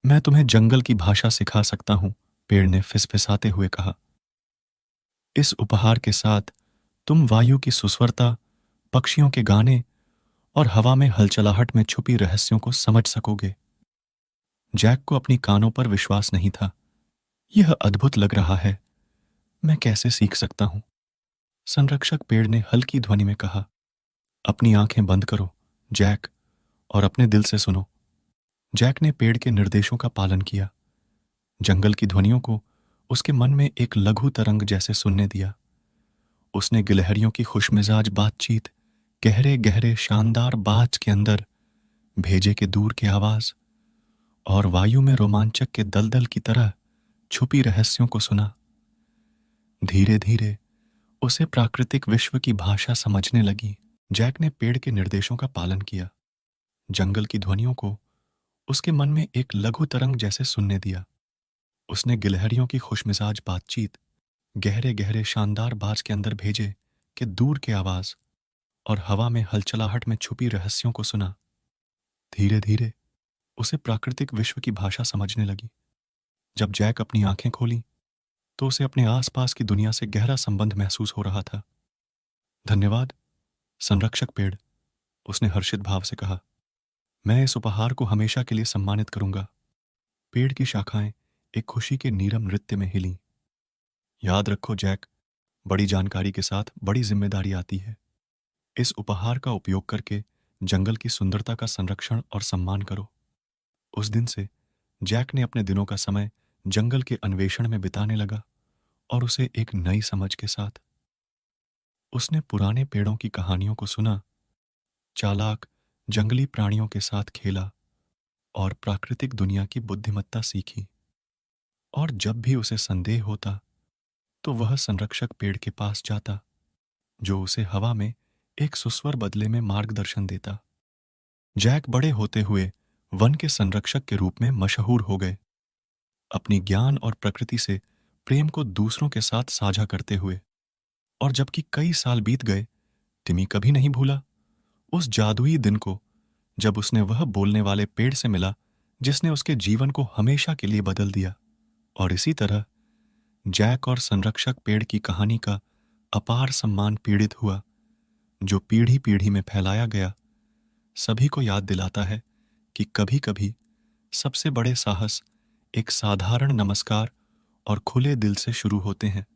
मैं तुम्हें जंगल की भाषा सिखा सकता हूं, पेड़ ने फिसफिसाते हुए कहा। इस उपहार के साथ तुम वायु की सुस्वरता, पक्षियों के गाने और हवा में हलचलाहट में छुपी रहस्यों को समझ सकोगे। जैक को अपनी कानों पर विश्वास नहीं था। यह अद्भुत लग रहा है। मैं कैसे सीख सकता हूं? संरक्षक पेड़ ने हल्की ध्वनि में कहा। अपनी आंखें बंद करो, जैक, और अपने दिल से सुनो। जैक ने पेड़ के निर्देशों का पालन किया। जंगल की ध्वनियों को उसके मन में एक लघु तरंग जैसे सुनने दिया। उसने गिलहरियों की खुशमिजाज बातचीत गहरे गहरे शानदार बाज के अंदर भेजे के दूर के आवाज और वायु में रोमांचक के दलदल की तरह छुपी रहस्यों को सुना। धीरे धीरे उसे प्राकृतिक विश्व की भाषा समझने लगी। जैक ने पेड़ के निर्देशों का पालन किया। जंगल की ध्वनियों को उसके मन में एक लघु तरंग जैसे सुनने दिया। उसने गिलहरियों की खुशमिजाज बातचीत गहरे गहरे शानदार बाज के अंदर भेजे कि दूर के आवाज और हवा में हलचलाहट में छुपी रहस्यों को सुना। धीरे धीरे उसे प्राकृतिक विश्व की भाषा समझने लगी। जब जैक अपनी आंखें खोली तो उसे अपने आसपास की दुनिया से गहरा संबंध महसूस हो रहा था। धन्यवाद, संरक्षक पेड़, उसने हर्षित भाव से कहा। मैं इस उपहार को हमेशा के लिए सम्मानित करूंगा। पेड़ की शाखाएं एक खुशी के नीरव नृत्य में हिलीं। याद रखो जैक, बड़ी जानकारी के साथ बड़ी जिम्मेदारी आती है। इस उपहार का उपयोग करके जंगल की सुंदरता का संरक्षण और सम्मान करो। उस दिन से जैक ने अपने दिनों का समय जंगल के अन्वेषण में बिताने लगा और उसे एक नई समझ के साथ। उसने पुराने पेड़ों की कहानियों को सुना, चालाक जंगली प्राणियों के साथ खेला और प्राकृतिक दुनिया की बुद्धिमत्ता सीखी। और जब भी उसे संदेह होता तो वह संरक्षक पेड़ के पास जाता, जो उसे हवा में एक सुस्वर बदले में मार्गदर्शन देता। जैक बड़े होते हुए वन के संरक्षक के रूप में मशहूर हो गए, अपनी ज्ञान और प्रकृति से प्रेम को दूसरों के साथ साझा करते हुए। और जबकि कई साल बीत गए, टिमी कभी नहीं भूला उस जादुई दिन को जब उसने वह बोलने वाले पेड़ से मिला जिसने उसके जीवन को हमेशा के लिए बदल दिया। और इसी तरह जैक और संरक्षक पेड़ की कहानी का अपार सम्मान पीड़ित हुआ, जो पीढ़ी पीढ़ी में फैलाया गया, सभी को याद दिलाता है कि कभी कभी सबसे बड़े साहस एक साधारण नमस्कार और खुले दिल से शुरू होते हैं।